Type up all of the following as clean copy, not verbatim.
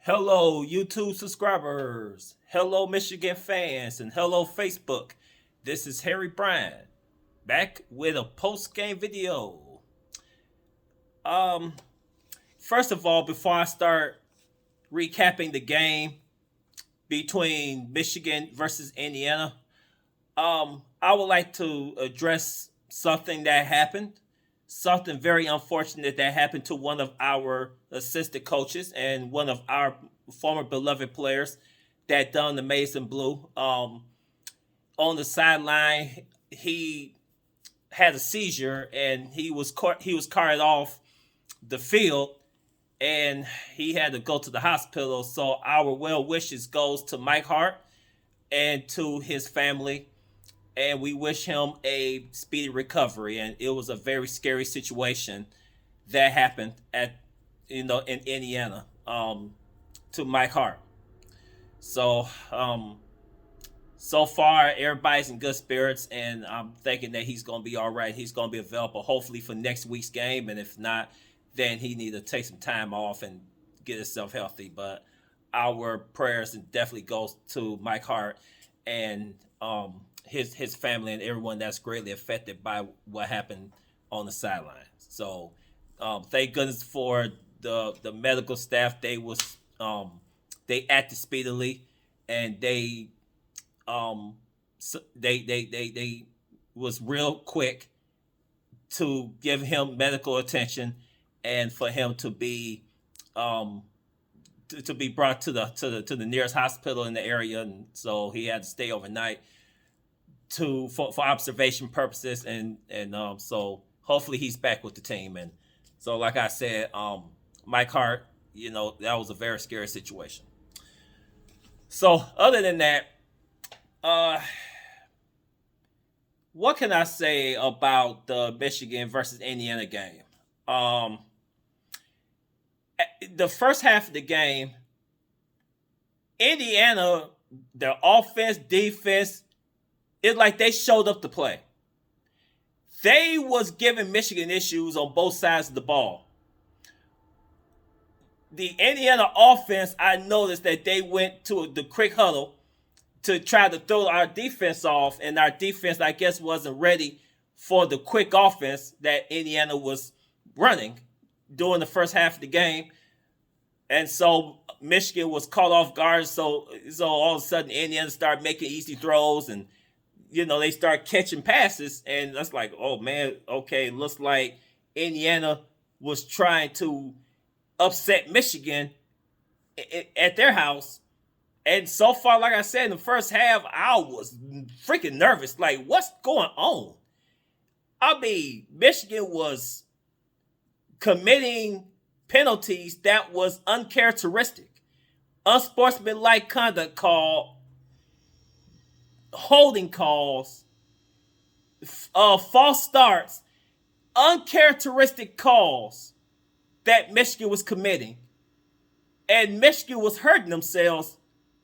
Hello, YouTube subscribers. Hello, Michigan fans. And hello, Facebook. This is Harry Bryan back with a post game video. Um, First of all, before I start recapping the game between Michigan versus Indiana, I would like to address something that happened, something very unfortunate that happened to one of our assistant coaches and one of our former beloved players that done the Mason Blue. On the sideline, he had a seizure and he was carted off the field and he had to go to the hospital. So our well wishes goes to Mike Hart and to his family, and we wish him a speedy recovery. And it was a very scary situation that happened at in Indiana to Mike Hart. So so far everybody's in good spirits, and I'm thinking that he's gonna be all right. He's gonna be available hopefully for next week's game, and if not, then he need to take some time off and get himself healthy. But our prayers definitely goes to Mike Hart and his family and everyone that's greatly affected by what happened on the sidelines. So thank goodness for the medical staff. They acted speedily, and they was real quick to give him medical attention and for him to be to be brought to the nearest hospital in the area. And so he had to stay overnight for observation purposes, and so hopefully he's back with the team. And so like I said, Mike Hart, that was a very scary situation. So other than that, what can I say about the Michigan versus Indiana game? The first half of the game, Indiana, their offense, defense, it's like they showed up to play. They was giving Michigan issues on both sides of the ball. The Indiana offense, I noticed that they went to the quick huddle to try to throw our defense off, and our defense, I guess, wasn't ready for the quick offense that Indiana was running during the first half of the game. And so Michigan was caught off guard. So all of a sudden Indiana started making easy throws, and they start catching passes, and that's like, oh man, okay, it looks like Indiana was trying to upset Michigan at their house. And so far, like I said, in the first half, I was freaking nervous. Like, what's going on? I mean, Michigan was committing penalties that was uncharacteristic, unsportsmanlike conduct called, holding calls, false starts, uncharacteristic calls that Michigan was committing. And Michigan was hurting themselves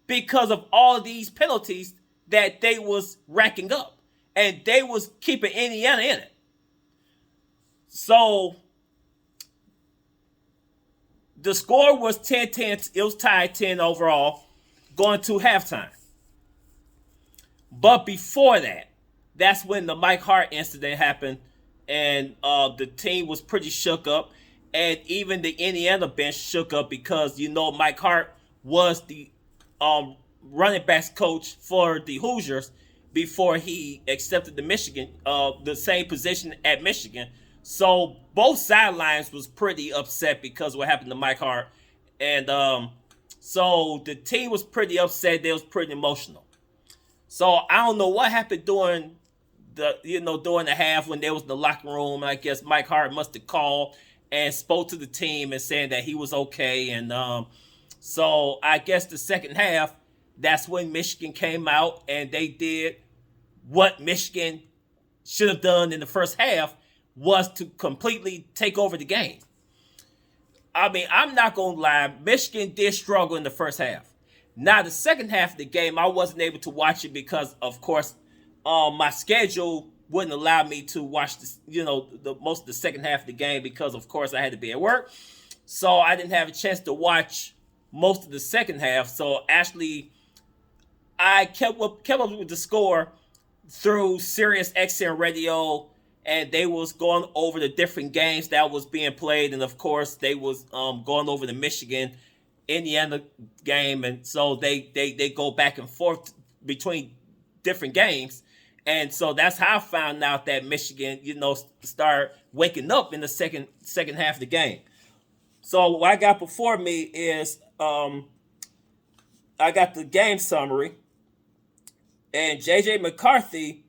because of all of these penalties that they was racking up. And they was keeping Indiana in it. So the score was 10-10. It was tied 10 overall going to halftime. But before that, that's when the Mike Hart incident happened, and the team was pretty shook up, and even the Indiana bench shook up because Mike Hart was the running backs coach for the Hoosiers before he accepted the same position at Michigan. So both sidelines was pretty upset because of what happened to Mike Hart, and so the team was pretty upset. They was pretty emotional. So I don't know what happened during the half when they was in the locker room. I guess Mike Hart must have called and spoke to the team and saying that he was okay. And so I guess the second half, that's when Michigan came out and they did what Michigan should have done in the first half, was to completely take over the game. I mean, I'm not going to lie. Michigan did struggle in the first half. Now, the second half of the game, I wasn't able to watch it because, of course, my schedule wouldn't allow me to watch the most of the second half of the game because, of course, I had to be at work. So I didn't have a chance to watch most of the second half. So actually, I kept up with the score through Sirius XM radio, and they was going over the different games that was being played, and of course they was going over the Michigan Indiana game, and so they go back and forth between different games. And so that's how I found out that Michigan, started waking up in the second half of the game. So what I got before me is I got the game summary, and J.J. McCarthy,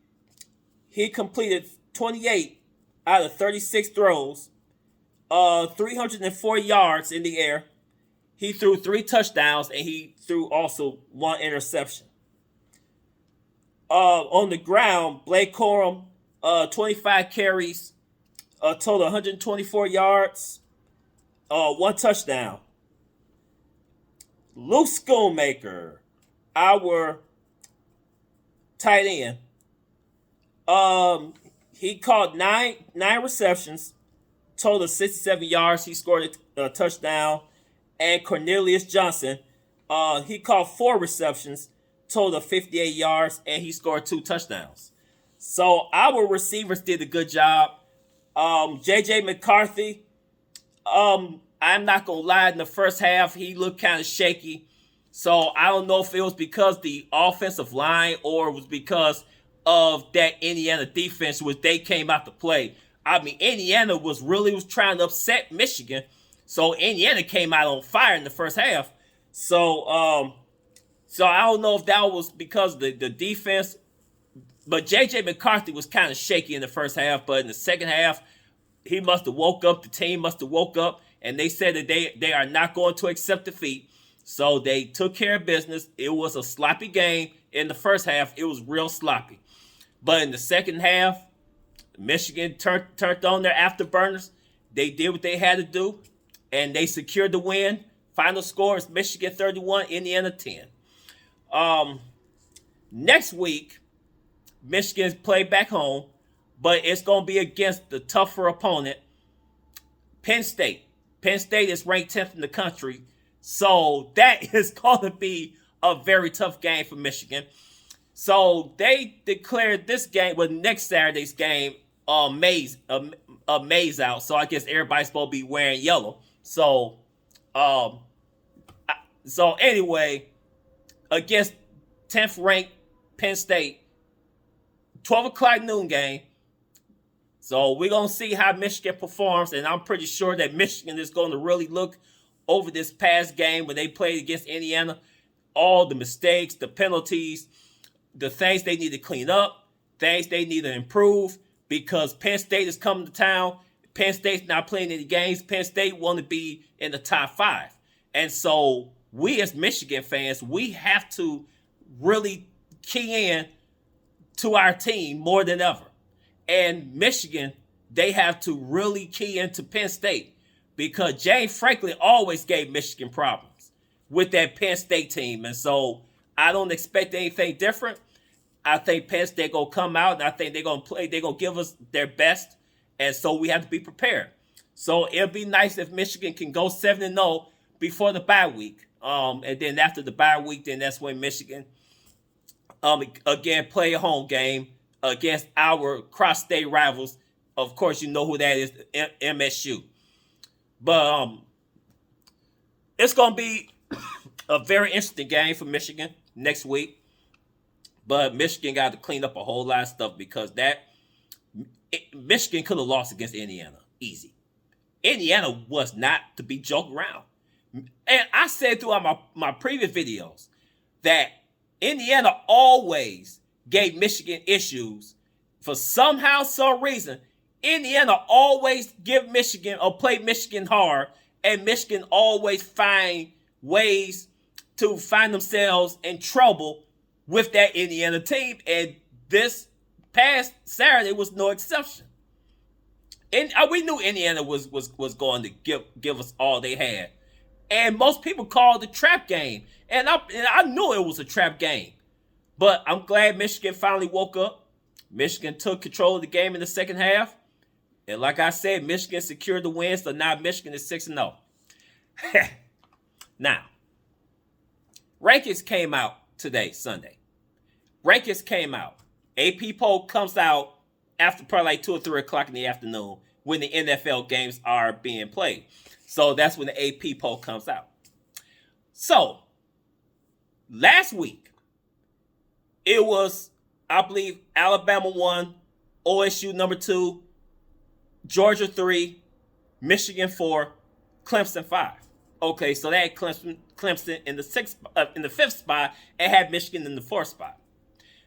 he completed 28 out of 36 throws, 304 yards in the air. He threw 3 touchdowns, and he threw also 1 interception. On the ground, Blake Corum, 25 carries, a total of 124 yards, 1 touchdown. Luke Schoonmaker, our tight end, he caught nine receptions, total of 67 yards. He scored a touchdown. And Cornelius Johnson, he caught 4 receptions, total of 58 yards, and he scored 2 touchdowns. So our receivers did a good job. J.J. McCarthy, I'm not going to lie, in the first half, he looked kind of shaky. So I don't know if it was because the offensive line or it was because of that Indiana defense, which they came out to play. I mean, Indiana was trying to upset Michigan. So Indiana came out on fire in the first half. So I don't know if that was because of the defense. But J.J. McCarthy was kind of shaky in the first half. But in the second half, he must have woke up. The team must have woke up. And they said that they are not going to accept defeat. So they took care of business. It was a sloppy game. In the first half, it was real sloppy. But in the second half, Michigan turned on their afterburners. They did what they had to do. And they secured the win. Final score is Michigan 31, Indiana 10. Next week, Michigan's play back home, but it's going to be against the tougher opponent, Penn State. Penn State is ranked 10th in the country, so that is going to be a very tough game for Michigan. So they declared this game, next Saturday's game, maze out. So I guess everybody's supposed to be wearing yellow. So anyway, against 10th ranked Penn State, 12 o'clock noon game. So we're going to see how Michigan performs, and I'm pretty sure that Michigan is going to really look over this past game when they played against Indiana, all the mistakes, the penalties, the things they need to clean up, things they need to improve, because Penn State is coming to town. Penn State's not playing any games. Penn State want to be in the top 5. And so we as Michigan fans, we have to really key in to our team more than ever. And Michigan, they have to really key into Penn State, because James Franklin always gave Michigan problems with that Penn State team. And so I don't expect anything different. I think Penn State going to come out, and I think they're going to play. They're going to give us their best. And so we have to be prepared. So it'll be nice if Michigan can go 7-0 before the bye week. And then after the bye week, then that's when Michigan again play a home game against our cross-state rivals. Of course, you know who that is, MSU. But it's going to be a very interesting game for Michigan next week. But Michigan got to clean up a whole lot of stuff, because Michigan could have lost against Indiana. Easy. Indiana was not to be joked around. And I said throughout my previous videos that Indiana always gave Michigan issues. For some reason, Indiana always give Michigan or play Michigan hard, and Michigan always find ways to find themselves in trouble with that Indiana team. And this past Saturday was no exception. And we knew Indiana was going to give us all they had. And most people called it a trap game. And I knew it was a trap game. But I'm glad Michigan finally woke up. Michigan took control of the game in the second half. And like I said, Michigan secured the win. So now Michigan is 6-0. Now, Rankings came out today, Sunday. Rankings came out. AP poll comes out after probably like 2 or 3 o'clock in the afternoon when the NFL games are being played. So that's when the AP poll comes out. So last week, it was, I believe, Alabama 1, OSU number 2, Georgia 3, Michigan 4, Clemson 5. Okay, so they had Clemson in the fifth spot and had Michigan in the 4th spot.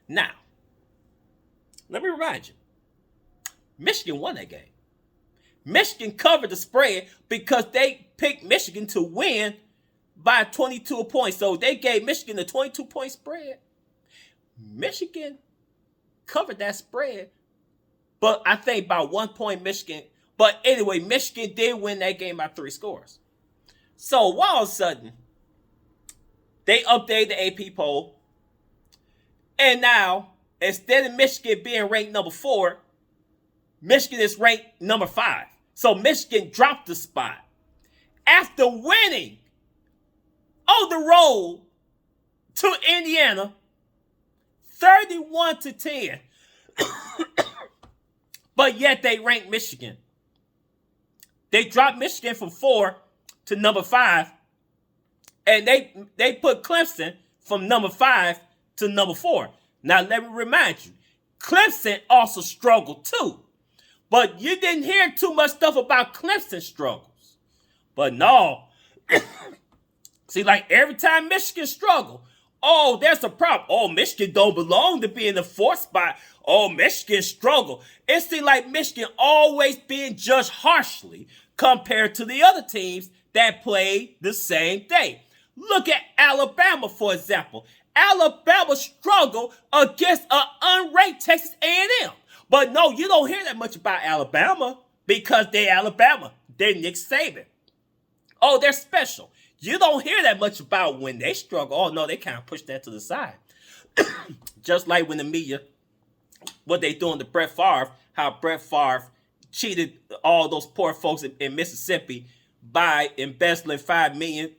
Now, let me remind you, Michigan won that game. Michigan covered the spread because they picked Michigan to win by 22 points. So they gave Michigan a 22-point spread. Michigan covered that spread, but I think by 1 point Michigan. But anyway, Michigan did win that game by 3 scores. So all of a sudden, they updated the AP poll, and now instead of Michigan being ranked number 4, Michigan is ranked number 5. So Michigan dropped the spot after winning on the road to Indiana 31-10. But yet they ranked Michigan. They dropped Michigan from 4 to number 5. And they put Clemson from number 5 to number 4. Now let me remind you, Clemson also struggled too. But you didn't hear too much stuff about Clemson struggles. But no. See, like every time Michigan struggle, oh, there's a problem. Oh, Michigan don't belong to be in the 4th spot. Oh, Michigan struggle. It seems like Michigan always being judged harshly compared to the other teams that played the same day. Look at Alabama, for example. Alabama struggled against an unranked Texas A&M. But no, you don't hear that much about Alabama because they're Alabama. They're Nick Saban. Oh, they're special. You don't hear that much about when they struggle. Oh, no, they kind of push that to the side. Just like when the media, what they doing to Brett Favre, how Brett Favre cheated all those poor folks in Mississippi by embezzling $5 million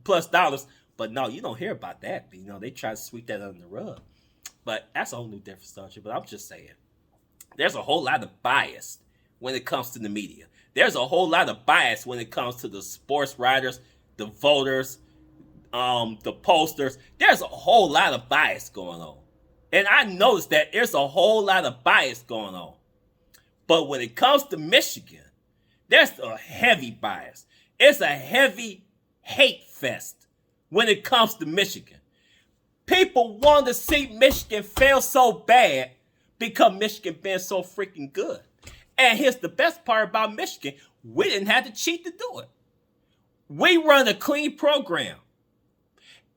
plus dollars. But no, you don't hear about that. You know, they try to sweep that under the rug. But that's a whole new different subject. But I'm just saying, there's a whole lot of bias when it comes to the media. There's a whole lot of bias when it comes to the sports writers, the voters, the posters. There's a whole lot of bias going on. And I noticed that there's a whole lot of bias going on. But when it comes to Michigan, there's a heavy bias. It's a heavy hate fest when it comes to Michigan. People want to see Michigan fail so bad because Michigan been so freaking good. And here's the best part about Michigan. We didn't have to cheat to do it. We run a clean program.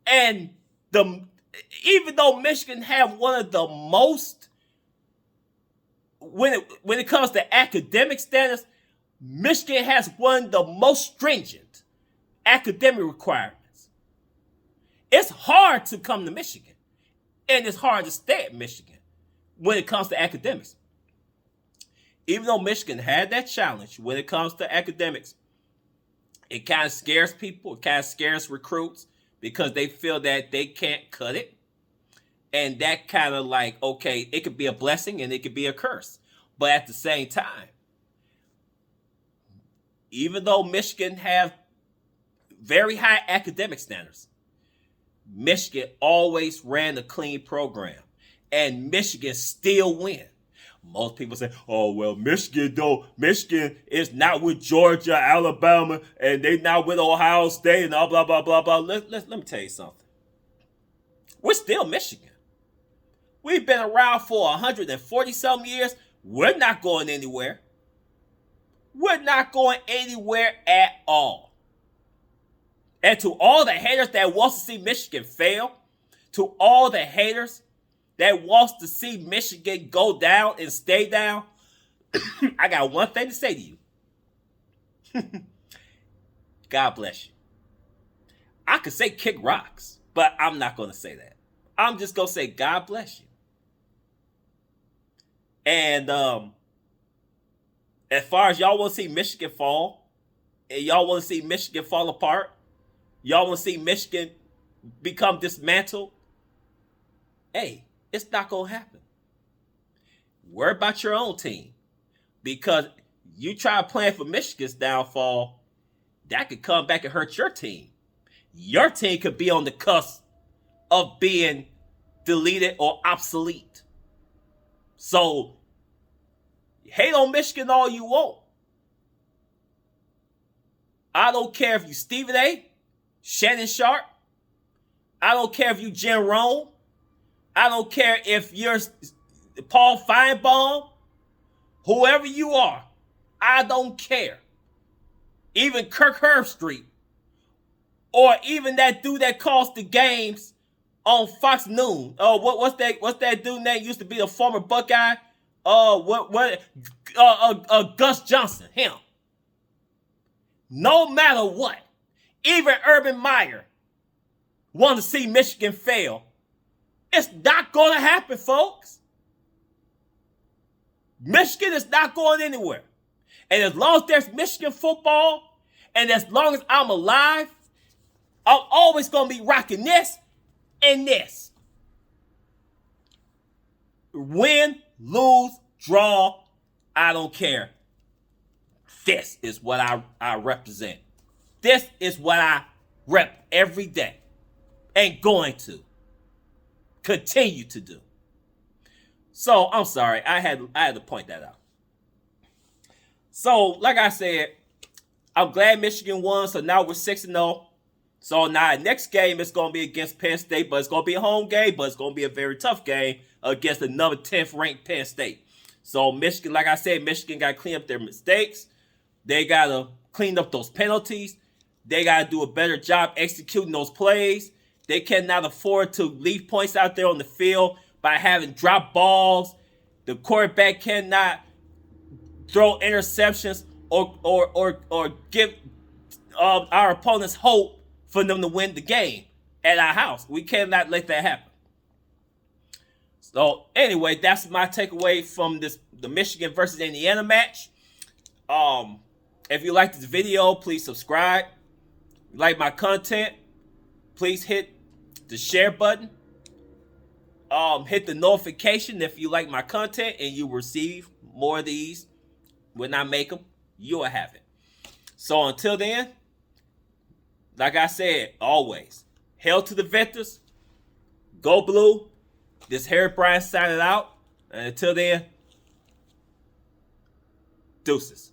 And even though Michigan have one of the most, when it comes to academic standards, Michigan has one of the most stringent academic requirements. It's hard to come to Michigan. And it's hard to stay at Michigan when it comes to academics. Even though Michigan had that challenge when it comes to academics, it kind of scares people. It kind of scares recruits because they feel that they can't cut it. And that kind of like, okay, it could be a blessing and it could be a curse. But at the same time, even though Michigan have very high academic standards, Michigan always ran a clean program. And Michigan still win. Most people say, oh, well, Michigan is not with Georgia, Alabama, and they not with Ohio State and all blah, blah, blah, blah. Let me tell you something. We're still Michigan. We've been around for 140-some years. We're not going anywhere. We're not going anywhere at all. And to all the haters that wants to see Michigan fail, to all the haters that wants to see Michigan go down and stay down, I got one thing to say to you. God bless you. I could say kick rocks, but I'm not going to say that. I'm just going to say God bless you. And as far as y'all want to see Michigan fall, and y'all want to see Michigan fall apart, y'all want to see Michigan become dismantled, hey, it's not going to happen. Worry about your own team. Because you try playing for Michigan's downfall, that could come back and hurt your team. Your team could be on the cusp of being deleted or obsolete. So, hate on Michigan all you want. I don't care if you Stephen A., Shannon Sharp. I don't care if you Jen Rome. I don't care if you're Paul Feinbaum. Whoever you are, I don't care. Even Kirk Herbstreit. Or even that dude that calls the games on Fox Noon. Oh, what's that dude name? Used to be a former Buckeye. Gus Johnson. Him. No matter what, even Urban Meyer want to see Michigan fail. It's not going to happen, folks. Michigan is not going anywhere. And as long as there's Michigan football, and as long as I'm alive, I'm always going to be rocking this and this. Win, lose, draw, I don't care. This is what I represent. This is what I rep every day. And going to continue to do. So, I'm sorry. I had to point that out. So, like I said, I'm glad Michigan won. So now we're 6-0. So now the next game is going to be against Penn State. But it's going to be a home game. But it's going to be a very tough game against another 10th ranked Penn State. So Michigan, like I said, Michigan got to clean up their mistakes. They got to clean up those penalties. They got to do a better job executing those plays. They cannot afford to leave points out there on the field by having drop balls. The quarterback cannot throw interceptions or give our opponents hope for them to win the game at our house. We cannot let that happen. So anyway, that's my takeaway from the Michigan versus Indiana match. If you like this video, please subscribe. If you like my content, please hit the share button. Hit the notification if you like my content and you receive more of these when I make them. You'll have it. So until then, like I said, always, hail to the victors. Go blue. This Harry Bryant signing out. And until then, deuces.